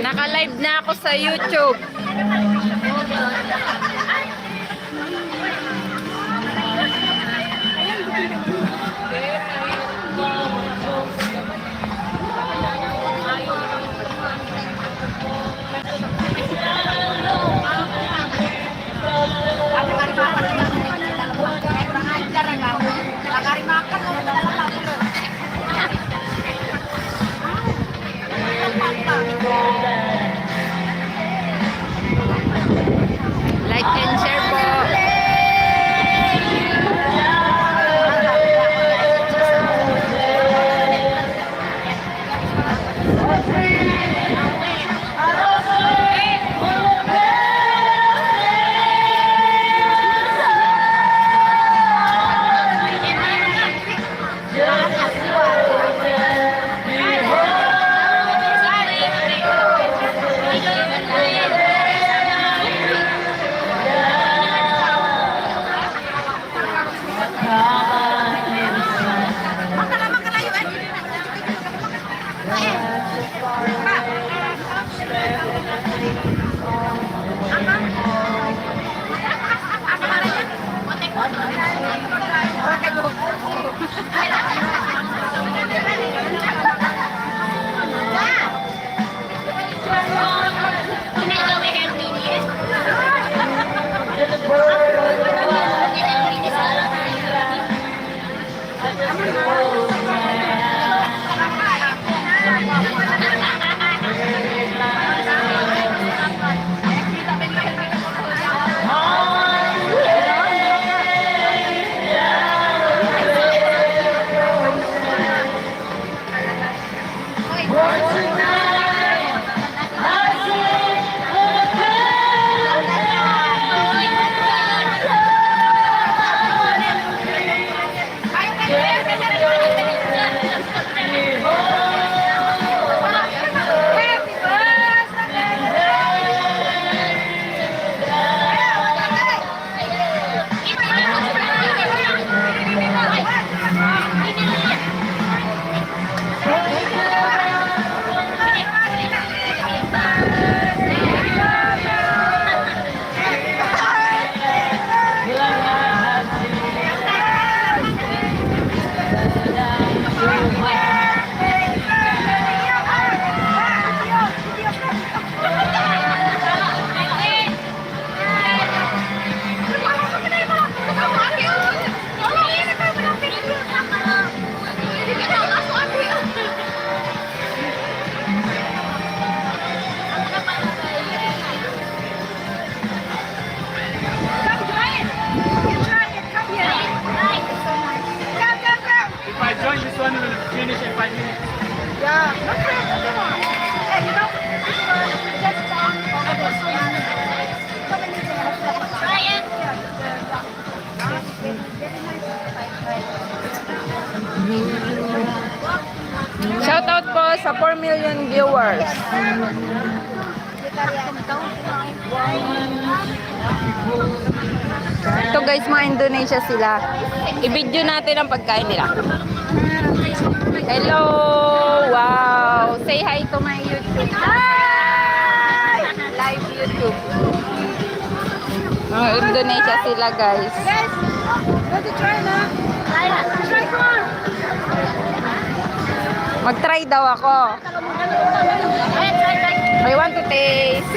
Naka-live na ako sa YouTube. Like and share po. Shout out po sa 4 million viewers. Ito guys, mga Indonesia sila. I-video natin ang pagkain nila. Hello! Wow! Say hi to my YouTube. Hi! Live YouTube. Mga Indonesia sila guys. Guys, go to try na. Try ko. Mag-try daw ako. I want to taste.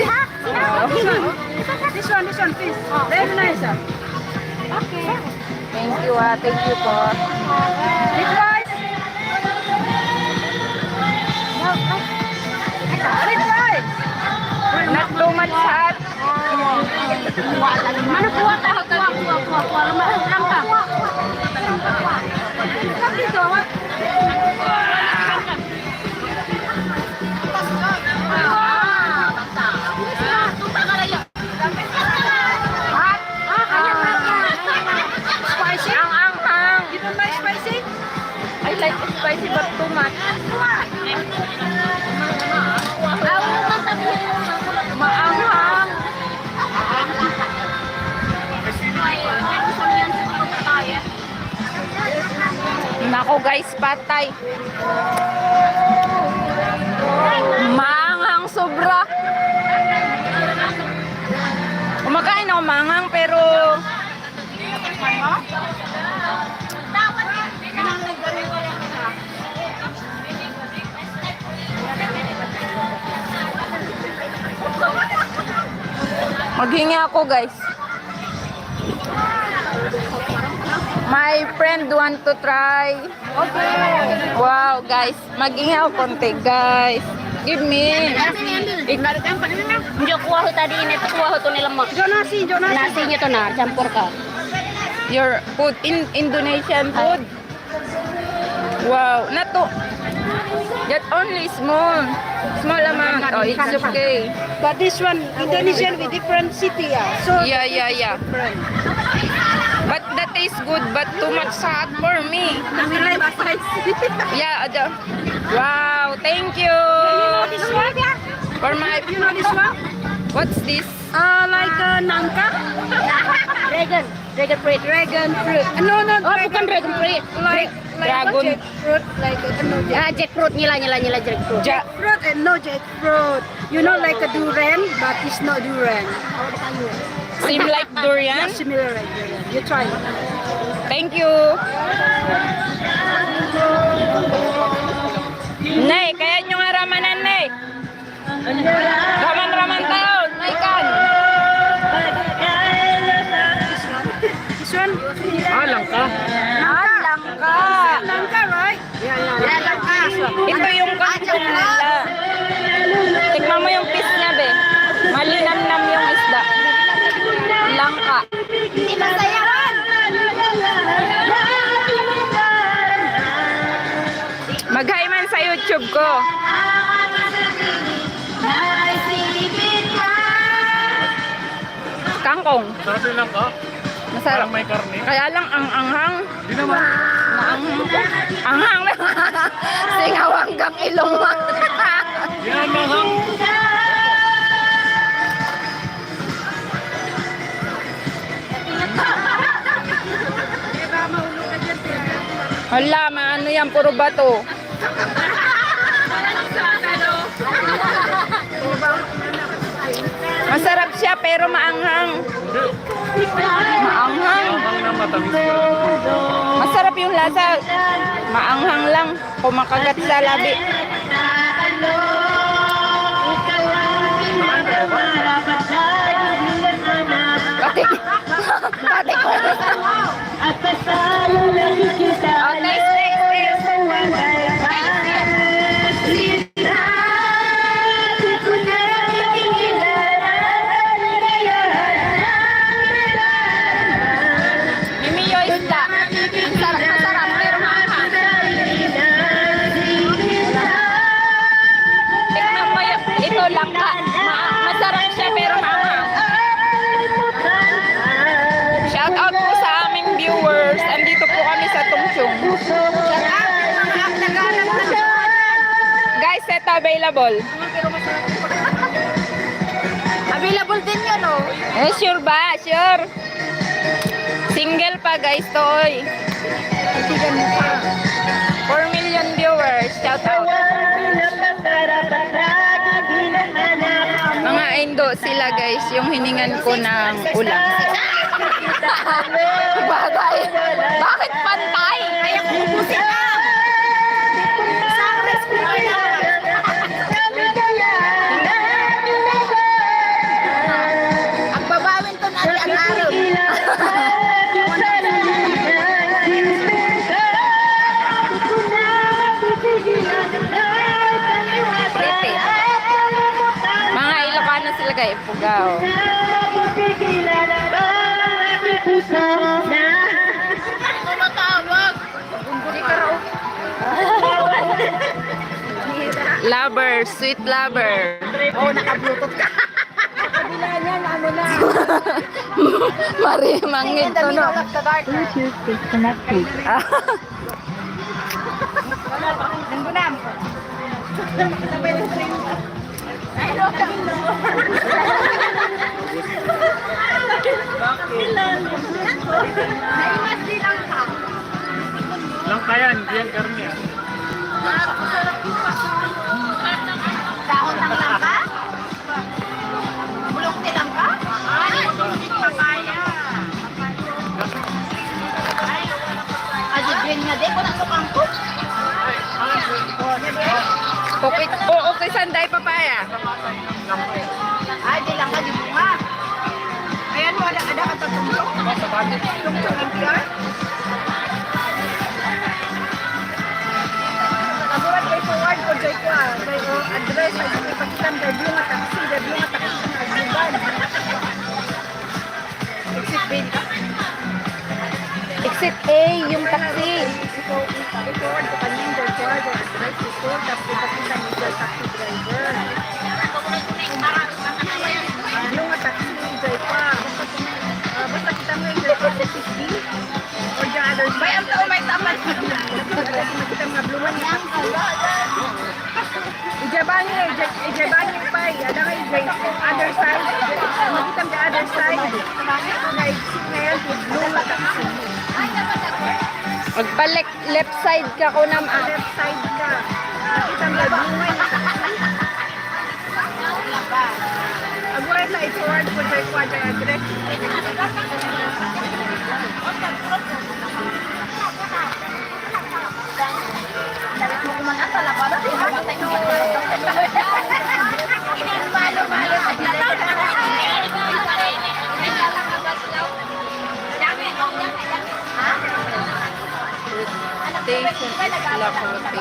This one, please. Very nice. Okay. Thank you thank you po. This rice. This rice. Not too much hot. Mana kuah tahu kuah. Lang ka. Tapi to. Spicy? Ang anghang. You don't like spicy? I like spicy but too much. Maanghang. Nako guys, patay. Maanghang sobra. Kumakain ako maanghang pero maghingi ako guys. My friend want to try. Okay. Wow guys, maghingi ako konti guys. Give me. Hindi kuha ho tadi ini kuha ho to nilang Nasi. nasi nyo to na, campur ka. Your food in Indonesian food. Wow, nato. That only small amount. Oh, it's okay. But this one, Indonesian with different city, yeah. So Yeah. different. But that tastes good, but too much hot for me. We like spicy. Yeah, wow, thank you. This one, yeah. For my, You know this one? what's this? Like nangka. Dragon fruit. Dragon fruit. No, Oh, bukan dragon fruit. Like Dragon. fruit, like no Jackfruit nyala jackfruit. fruit and no jackfruit. You know, like a durian, but it's not durian. Seem like durian. Similar like durian. You try. Thank you. Nay, kaya nyo nga ramanan, Nay. Raman taon, Nay kan. This one? Langka. Nangka, right? Yeah, nangka. Ito yung kangkong nila. Tikman mo yung piece niya, be. Malinamnam yung isda. Langka. Hindi masayaran. Mag-hi man sa YouTube ko. Kangkong. Sarap yung lang ka? Masarap. Parang may karne? Kaya lang ang anghang. Di naman. Anghang. Singaw hanggang ilong mo. Yan ang hang. Hala, maano yan, puro bato. Masarap siya pero maanghang. Maanghang. Hang na matamis ka. Masarap yung lasa. Maanghang lang. Kumakagat sa labi. Pati. Pati ko. Oh, taste. Mimiyo isda. Ang sarap, masarap, pero maanghang. Tikman mo yung, ito langka. Masarap siya, pero maanghang. Shout out po sa aming viewers. Andito po kami sa Tungchung. Guys, set available. Available din yun, oh. Eh, sure ba? Sure. Single pa guys to, oy. 4 million viewers. Shout out. Mga Indo sila guys, yung hiningan ko ng ulam. Bagay. Bakit pantay? Kaya kukusin na. Ang babawin to natin ang araw. Pretty. Mga Ilocano sila kay Pugaw. Lover, sweet lover. Oh, naka-bluetooth ka. Kabila niyan, ano na. Mari, mangit to no. the dark. Ah, Nanggunam. Lang kayan, diyan karne. Aburat kay forward ko jay ko kay address ay ipakitan kay blue nga taxi, kay blue nga taxi agbuban. Exit B ka. Exit A, yung taxi. I-forward ko kanina jay ko address ko tapos ipakitan ni jay taxi driver. Blue nga taxi jay ko. Basta kita mo jay ko exit B or the other side. May amtaw may taman. Kita mga blue nga taxi. Ijabangi pa, ada kay other side. Makita mo other side. Kay signal to blue nga taxi. Magbalik left side ka ko na Left side ka. Makita mo blue nga taxi. Agora sa i-forward ko sa quadra address. station is Lacote.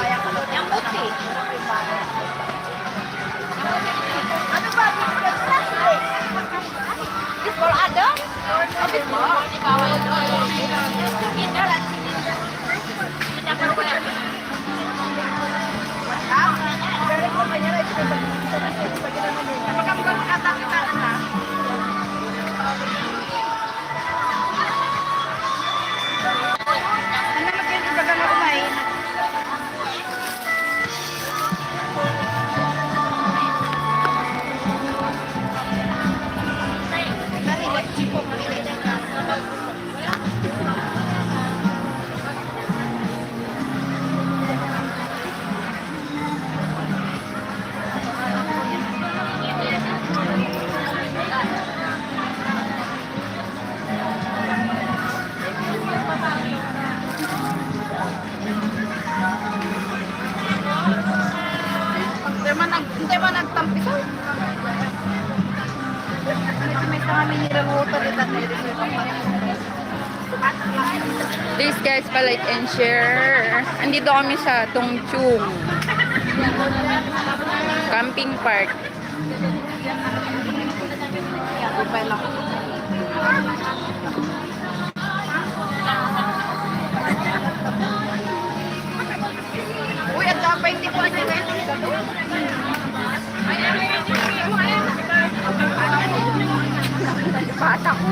Hindi man nagtampisaw. May kami niremoto rin at Please guys, pa-like and share. Andito kami sa Tongchung Camping Park. Uy, at dapat hindi ko na Bata ko.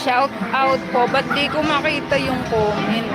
Shout out po. Ba't di ko makita yung comment?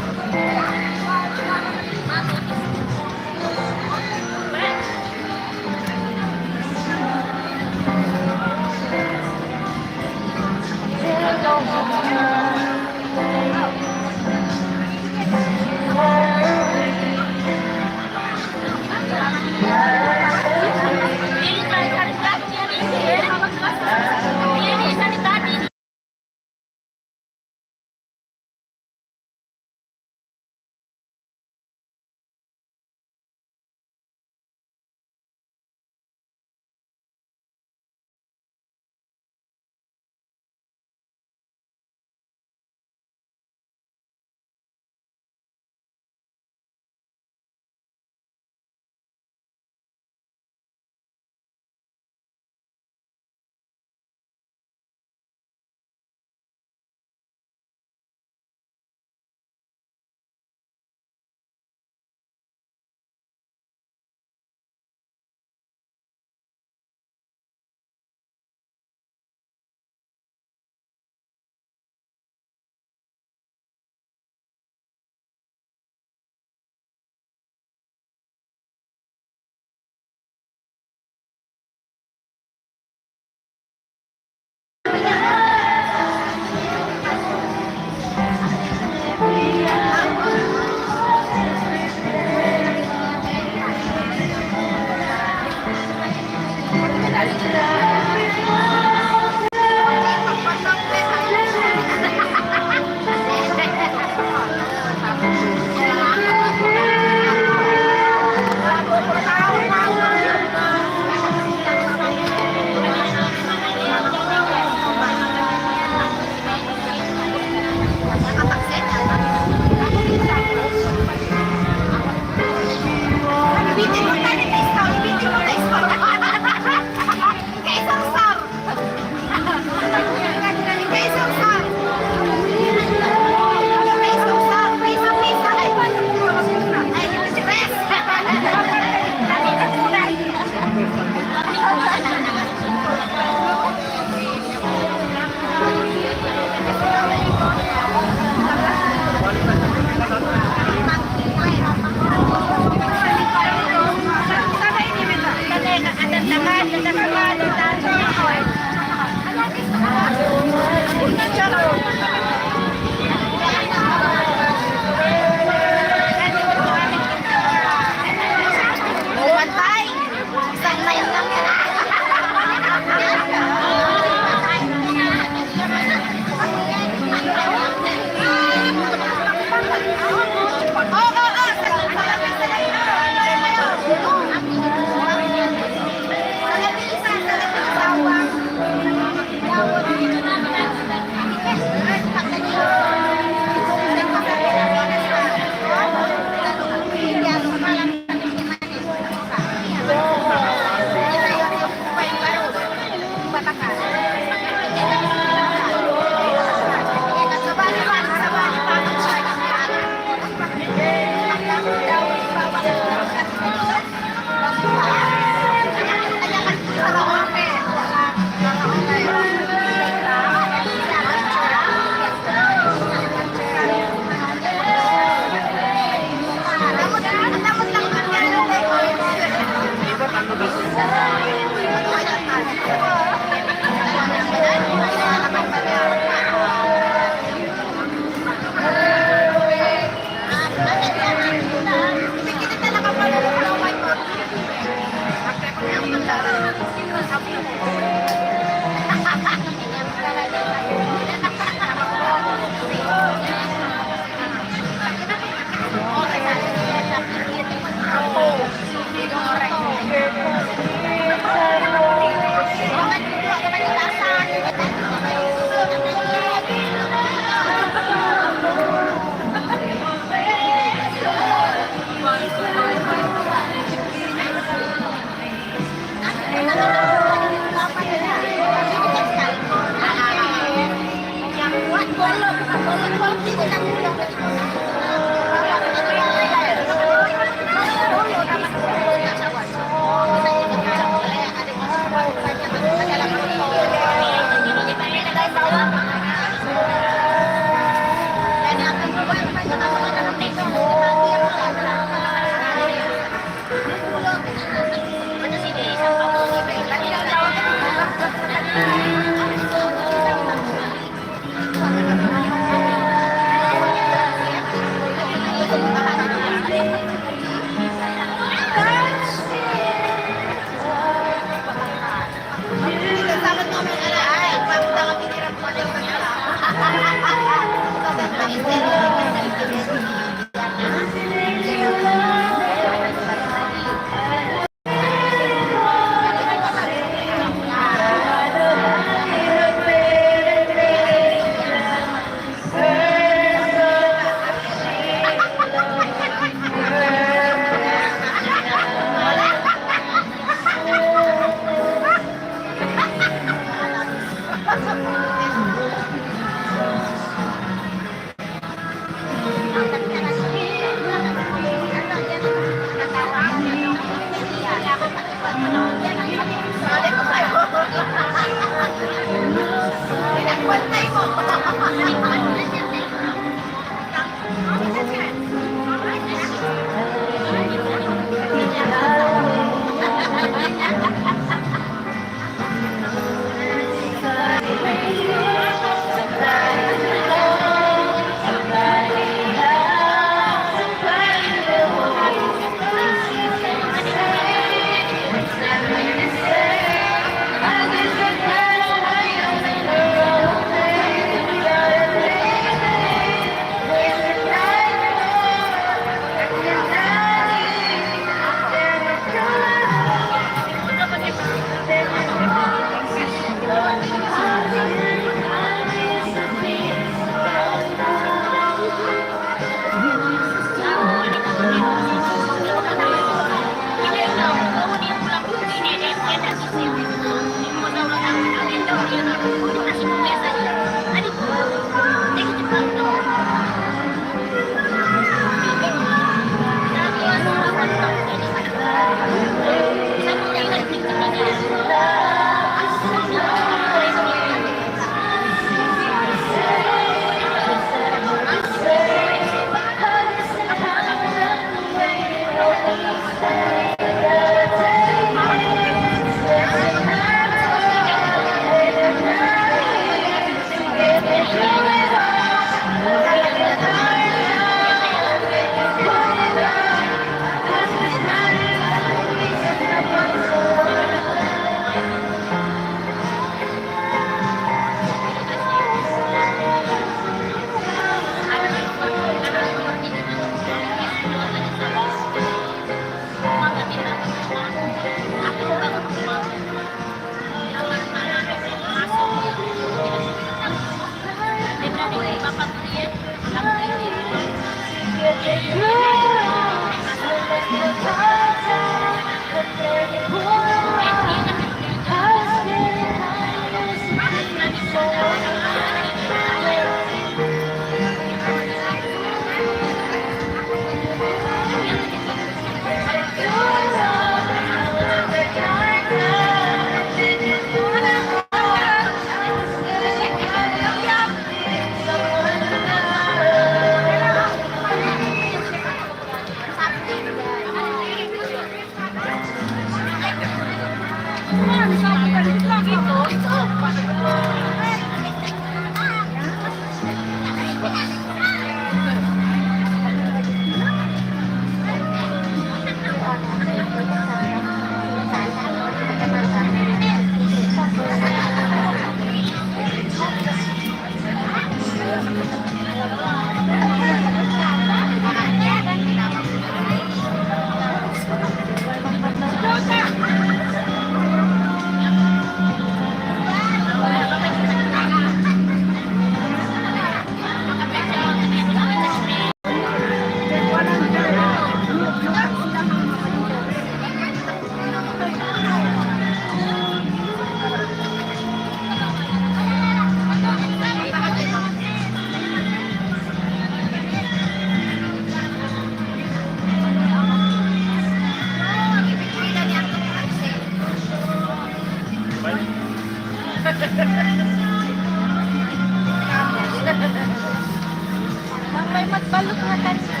kay magbalot nga tayo.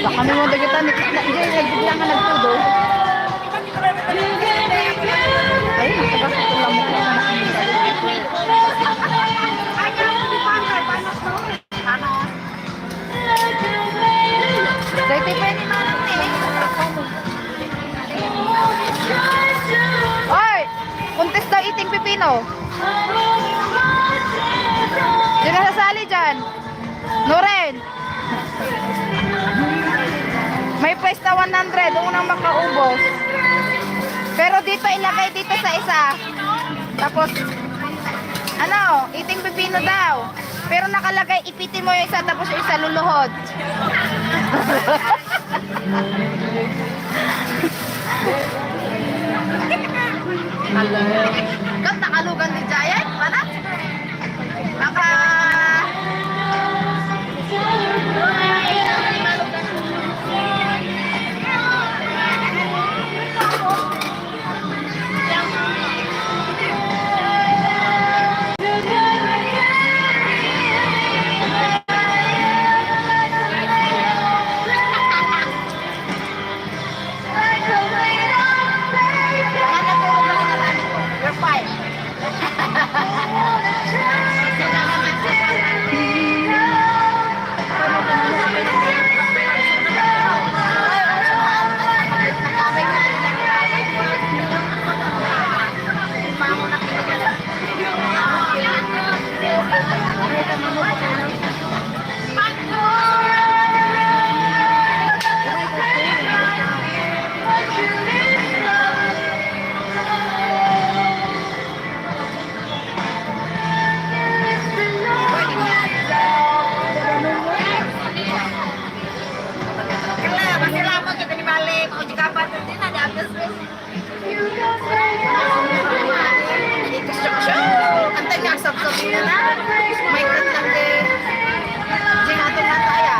Kami mo kita nagbigyan ka nagtudo. Ay, nakabas ito lang mo. Dahil pwede na lang Oy! Contest daw eating pipino. Sino sasali dyan? Noren! May price na 100, unang makaubos. Pero dito ilagay dito sa isa. Tapos, ano, eating pipino daw. Pero nakalagay, ipitin mo yung isa, tapos yung isa luluhod. Kat nakalugan ni Giant, mana? Baka... Antay nga, sab-sabi na na. May kantang ginatong na tayo.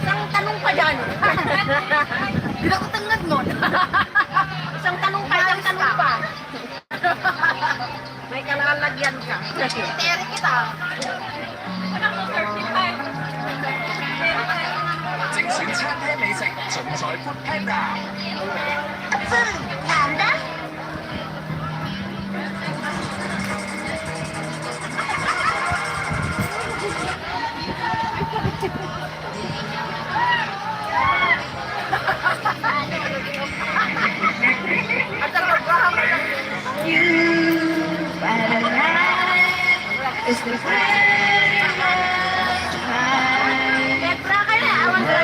Isang tanong pa dyan. Hindi ako tangad mo. Isang tanong pa, isang tanong pa. May kalalagyan ka. Teri kita. 直選餐廳美食，盡在 Foodpanda。男的。Awan ka na.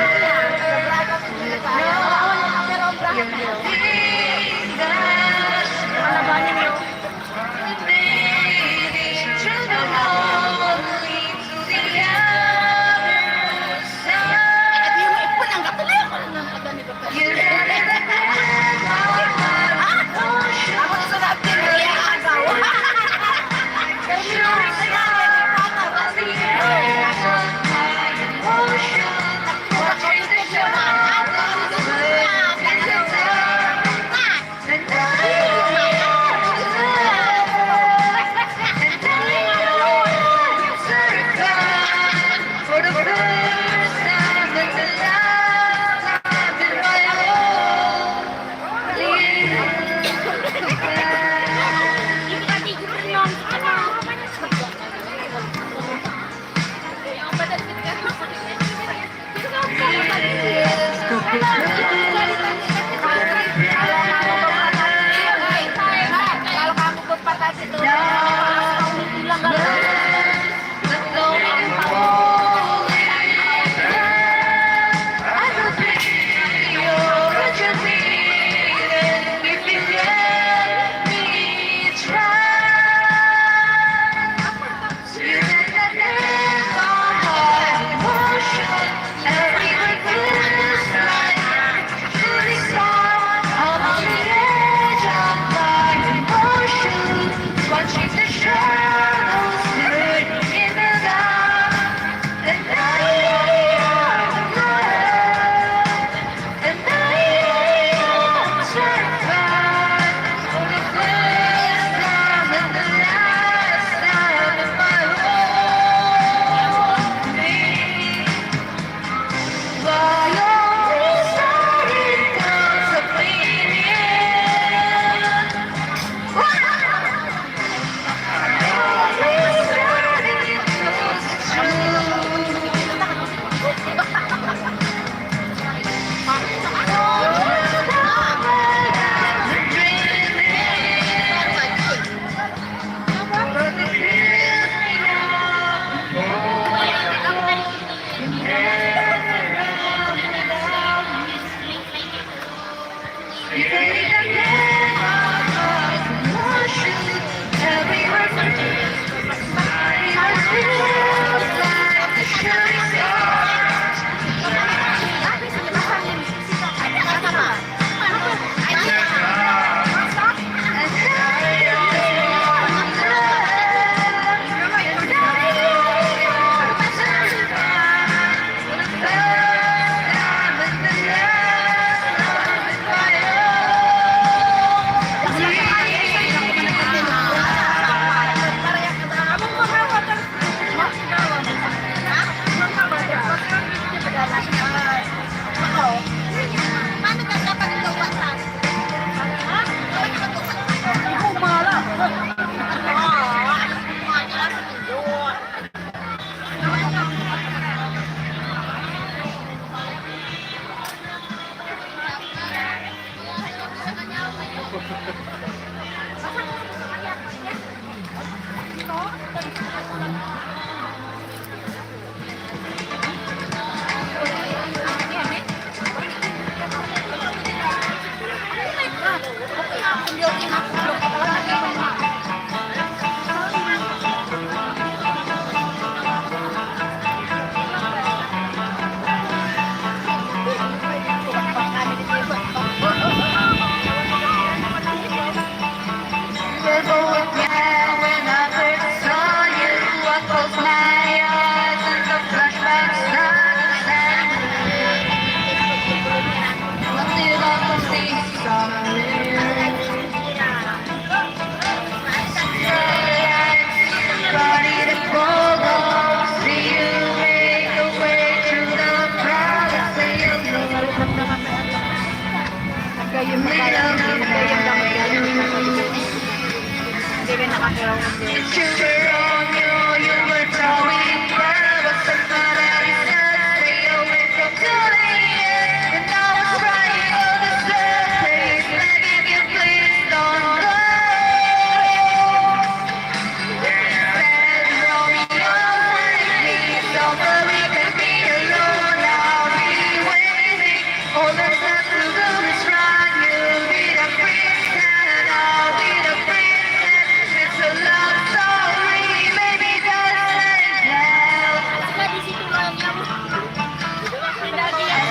Yung hindi rin nakakiraw ng Di situ lang niya.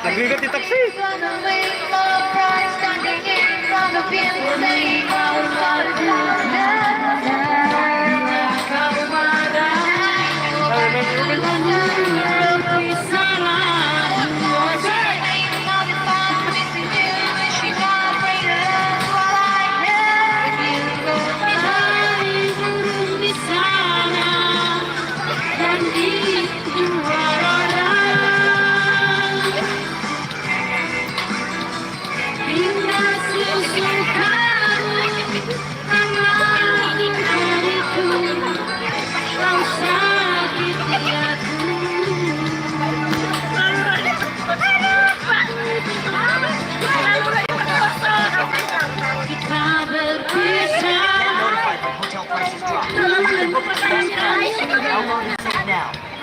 Nagligat yung taxi.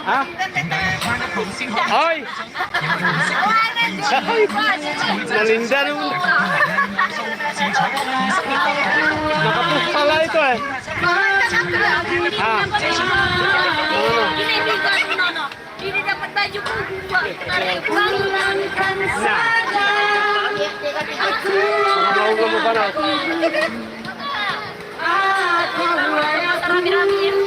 Ha? Ay! Nalinda naman. Nakapus pala ito eh. Hindi dapat baju ko. Sumaw mo ba na? Rami-rami yan.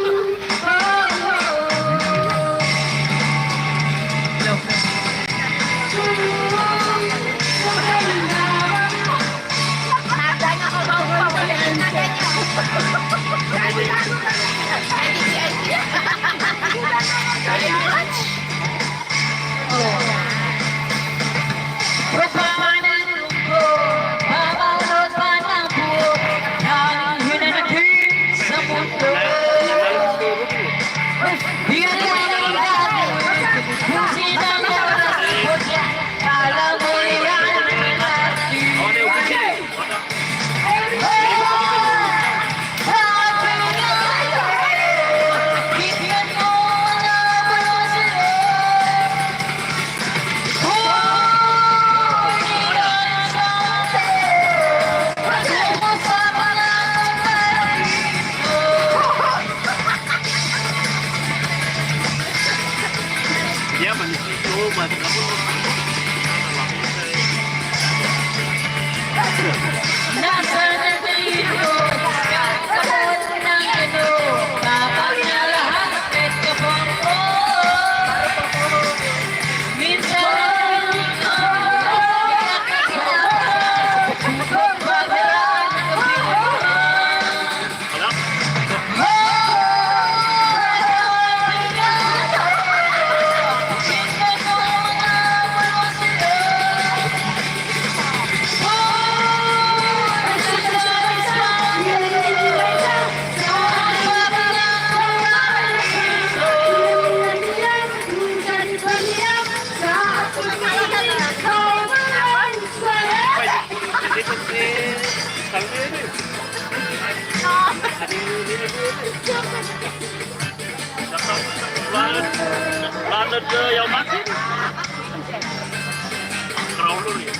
Lalat yang mati. Terlalu nih.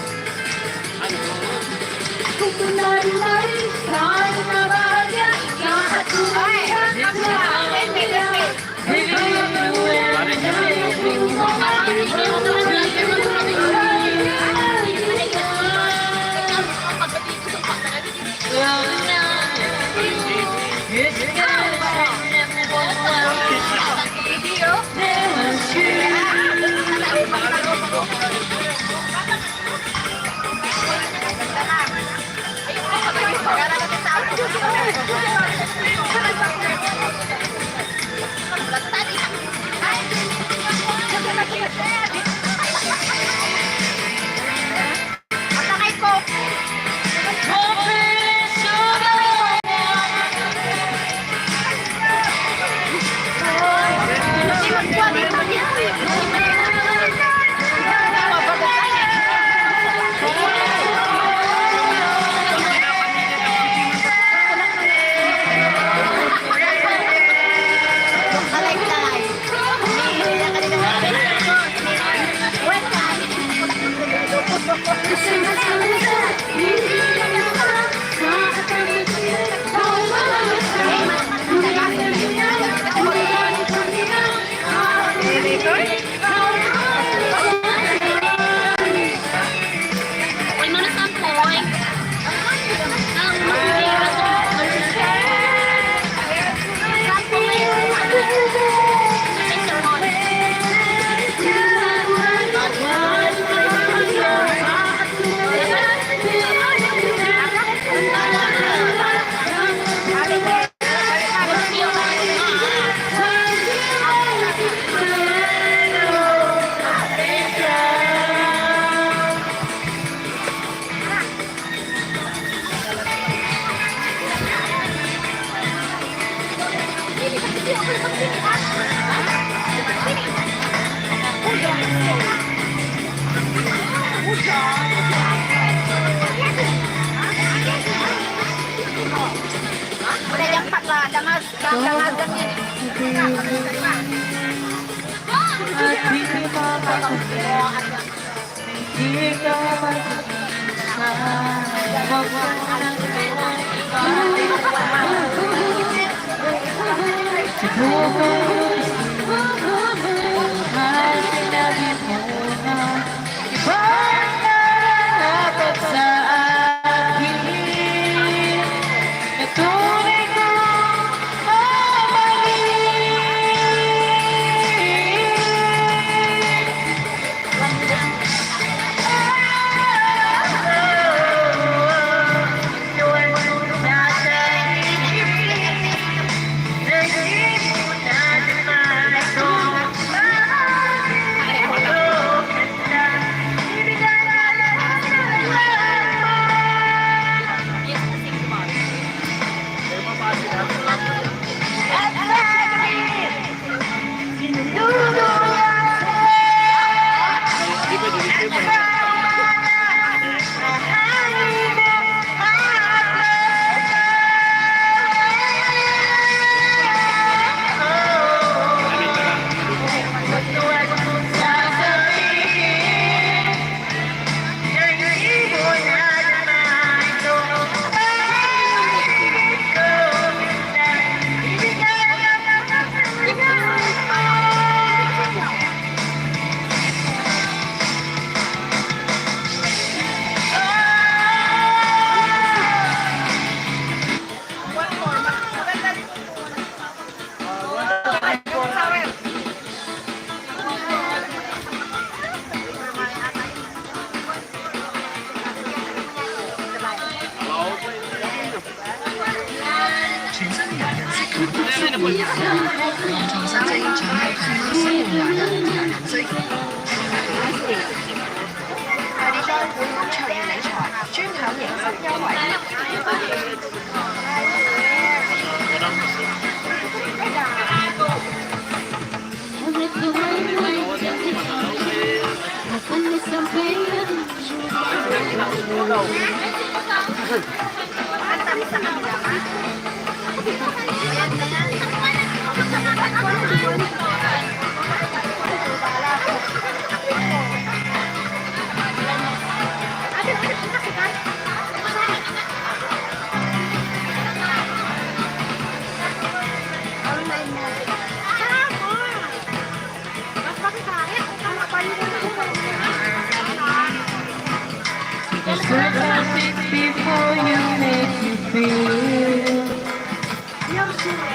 before you make me feel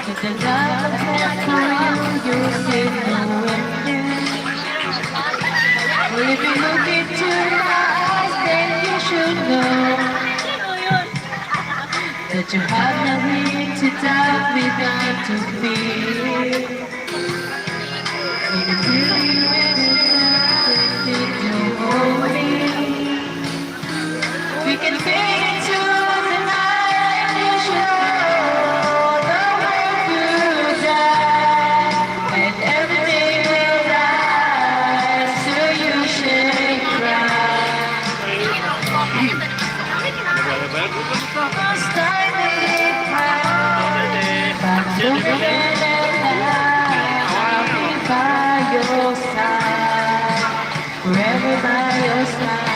that the love I have for you, you say no and then. Well, if you look into my eyes, then you should know that you have no need to doubt me, not to fear. Even till you don't hold me, we can fade into the night. You should know the world will die and everything will die, so you should cry. First time it happened, I'll be by your side, forever by your side.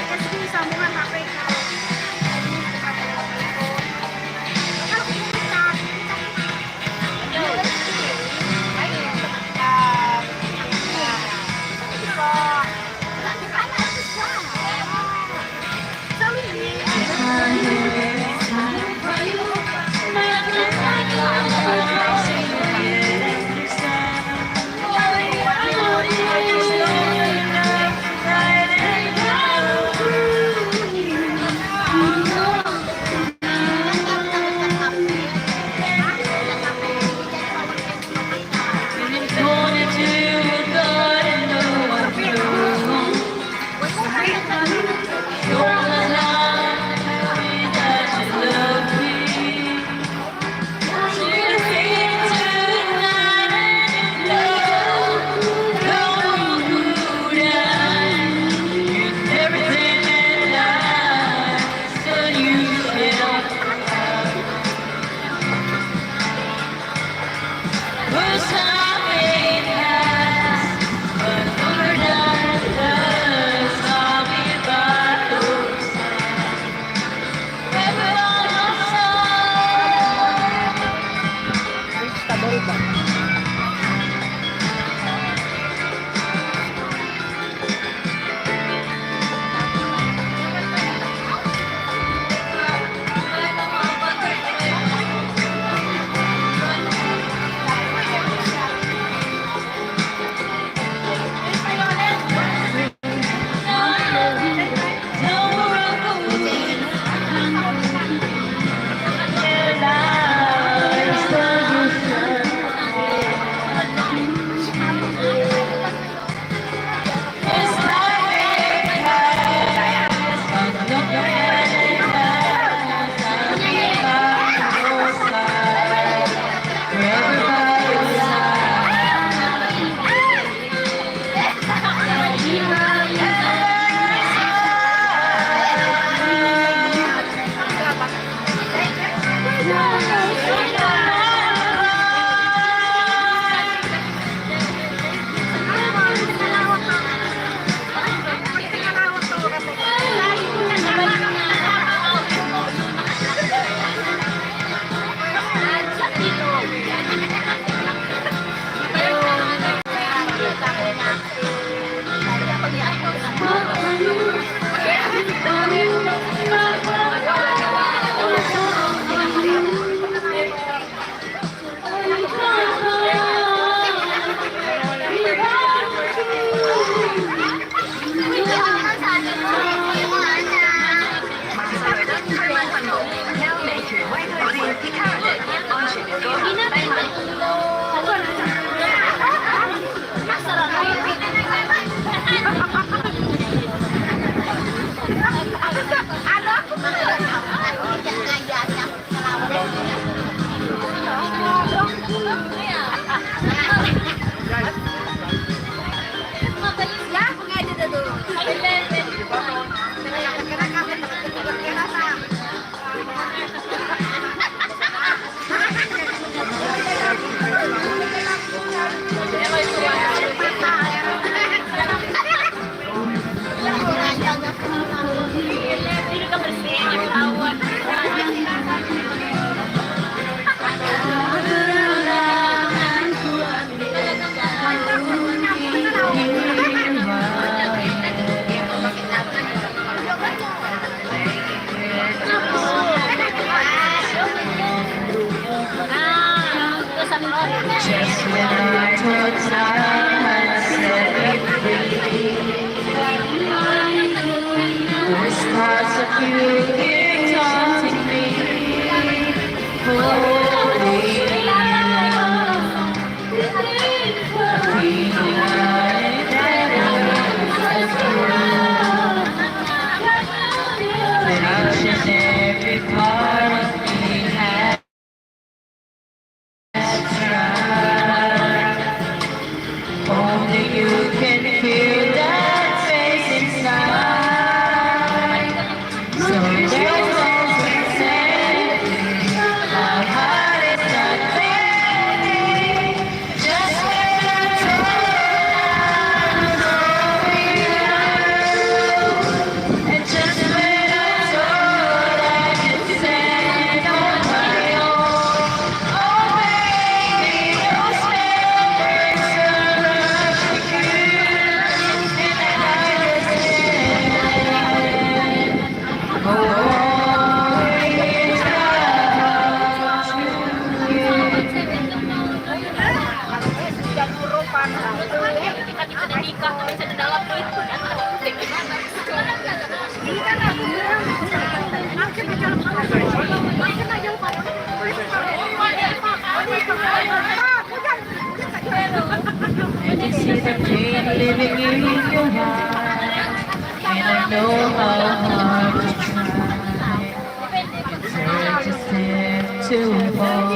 Kasi sambungan hapay ka. Right you keep taunting me. Holding each and every part of me has tried. Only you can feel that face inside. So there's always saying our heart is not beating. Just when I thought and just when I thought I could stand on my own, oh baby, those memories are rushing through, and I just oh, it's and you see the pain living in your heart, and I know how hard you try. Turn to step to fall.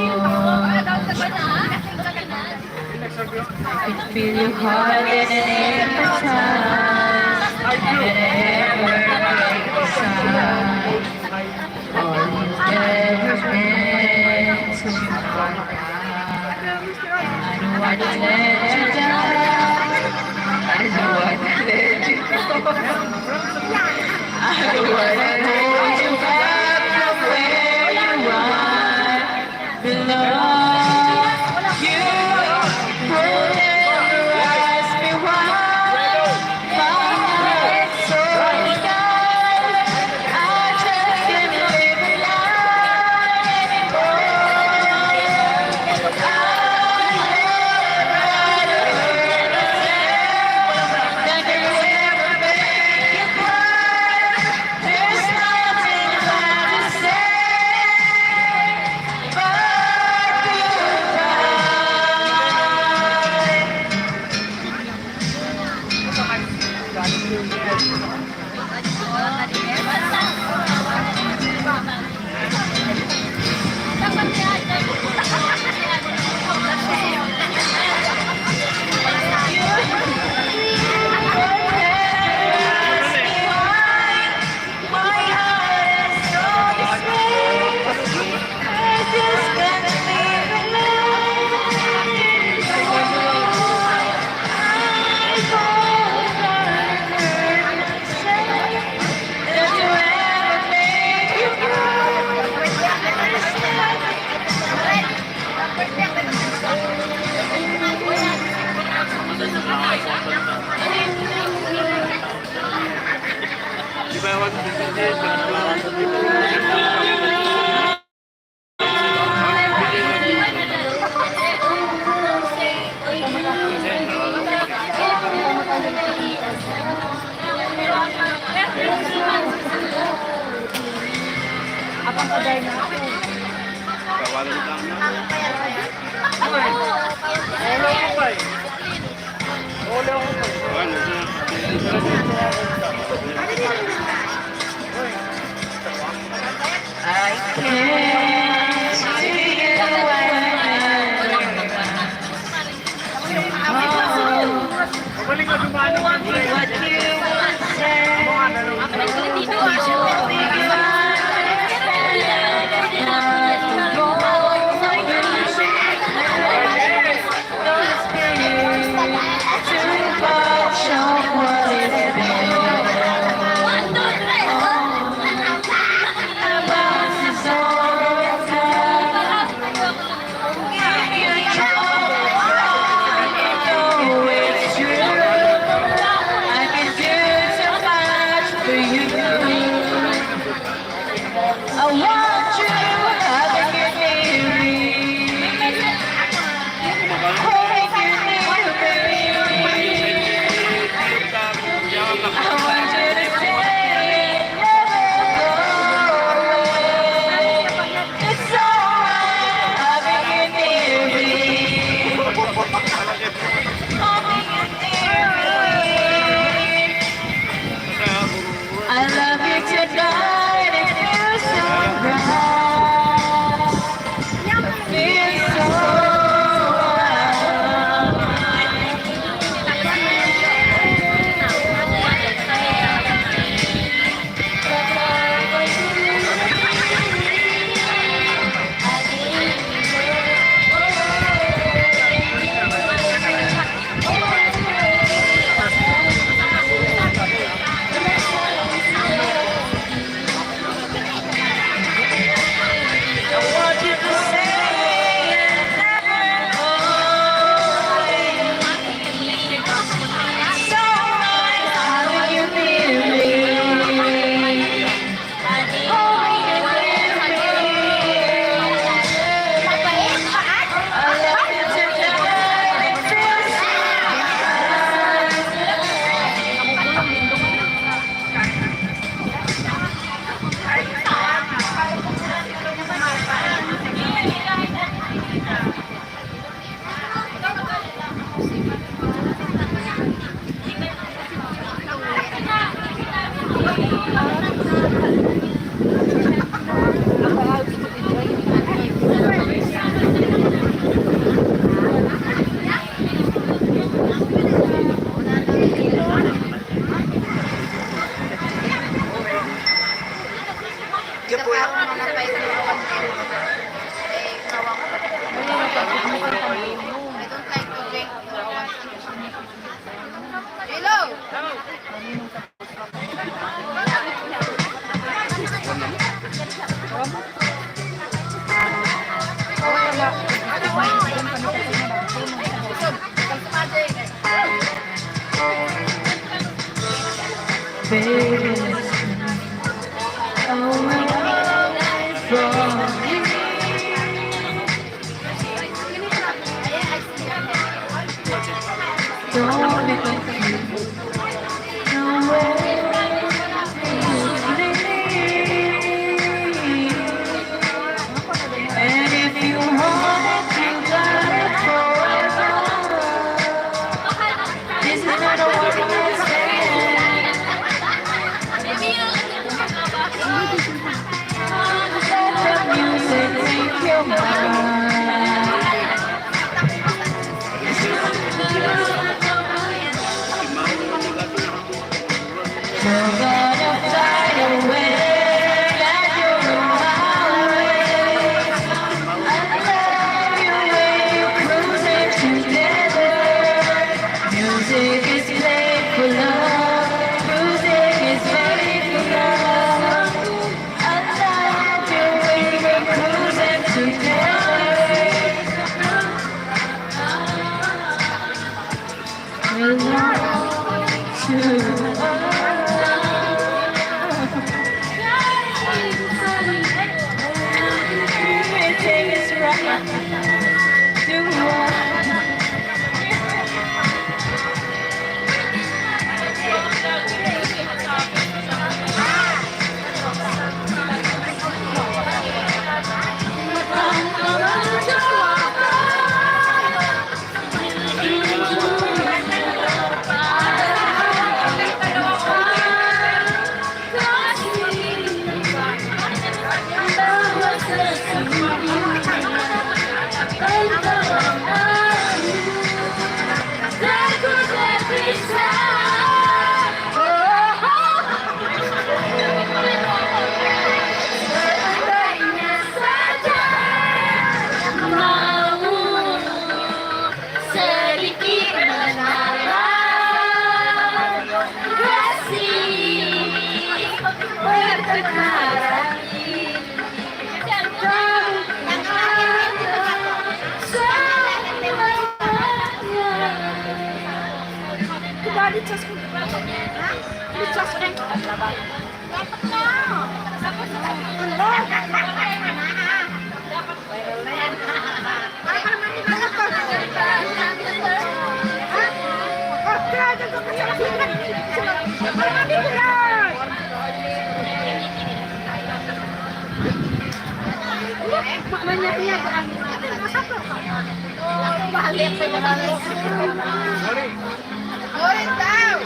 I can feel your heart and empathize, and ever inside. All you've ever meant to me. I don't wanna let you down. I don't wanna let you go. I don't wanna hold you back from where you are belong. You will never ask me why. My heart's so scarred. I just can't live a lie I can't see what you say. baby, away from me. Don't be confused. No way to leave. And if you want it, you got it forever. This is not a one-night stand. Let the music take your mind. You're gonna find a way that you're on my way. I love your way you're cruising together. Music is played for love. Music is made for love. I love your way you're cruising together. Belong to everything is right. Do what Orin daw!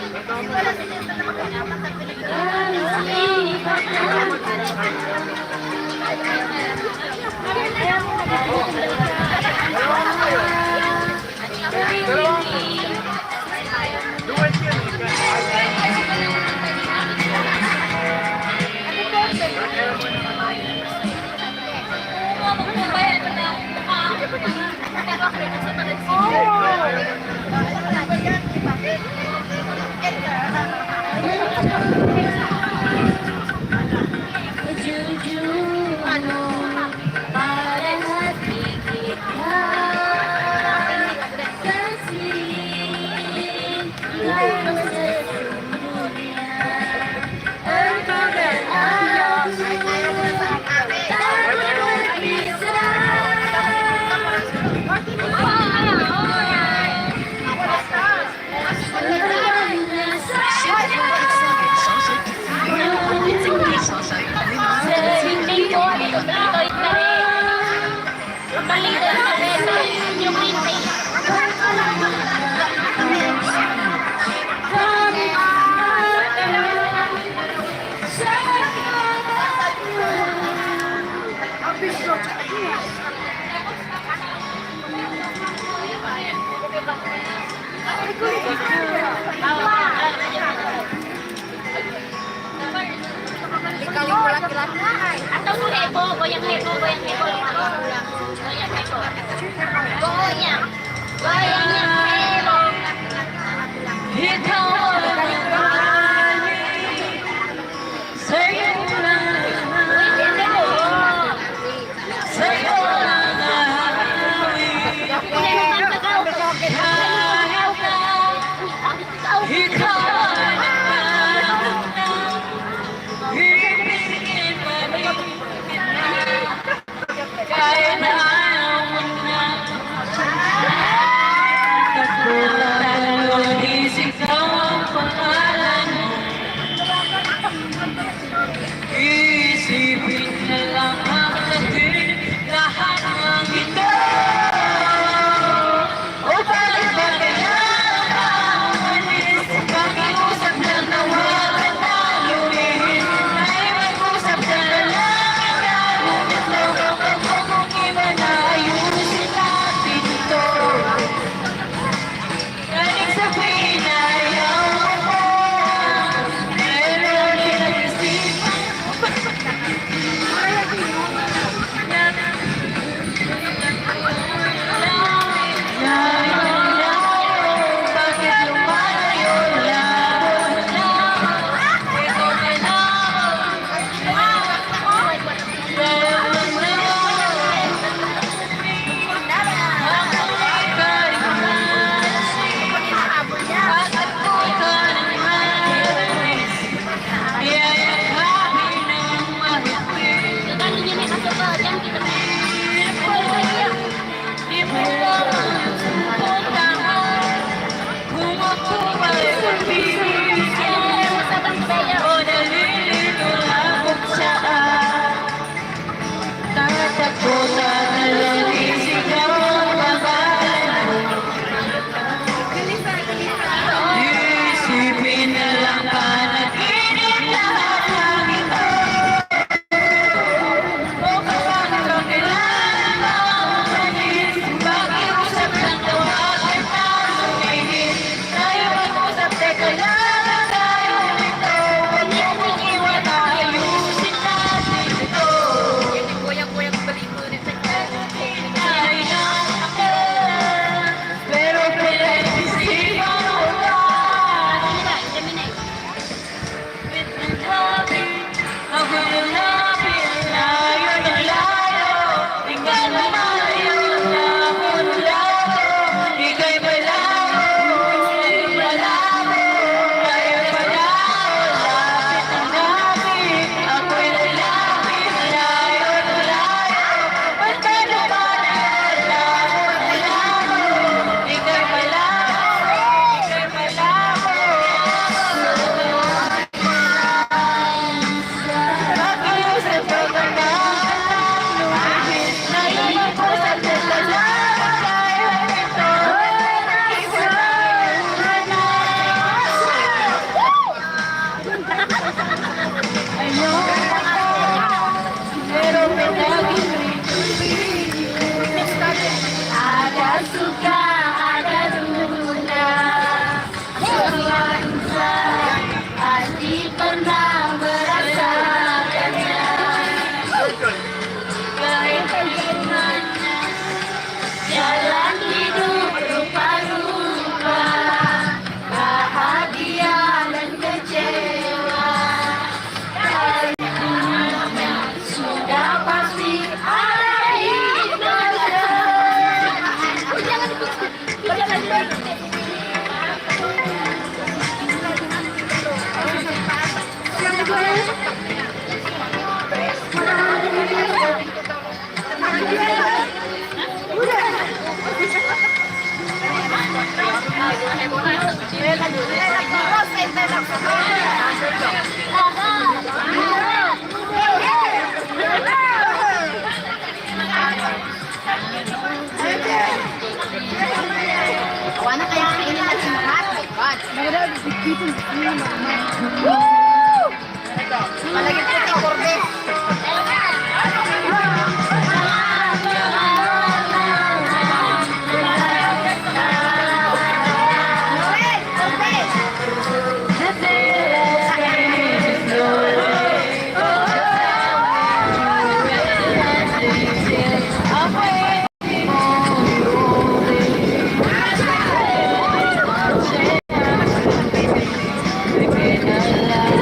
Atau hebo, goyang hebo, goyang hebo. Goyang hebo. Goyang. Goyang hebo. Here comes Here comes ako'y lapit, layo na layo. Ikaw na malayo, labot labo. Ika'y malabo, ika'y malabo. Tayo'y malabo, lapit na lapit. Ako'y lalapit, layo na layo. Basta na malayo, labot labo. Ika'y malabo, ika'y malabo. Ako'y sa pagkakaalam, lumipit na ipo sa talalama. Tayo ito, isa pero ada suka, ada duka, semua hati pernah merasakannya. Keinginannya jalan hidup rupa-rupa, bahagia dan kecewa. Sudah pasti ada hikmahnya. Wala kaya kainin natin lahat. My God. Malagyan ko yung korde. Again,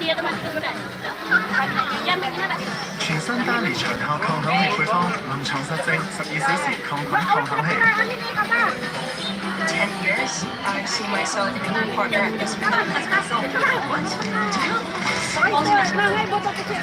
Iya teman kita. Yang mana? 全新單列長效抗響氣配方，臨床實證12小時抗菌抗響氣。 10 years, I see myself in a partner at this point. Ay, ito, nanay, baba ko siya.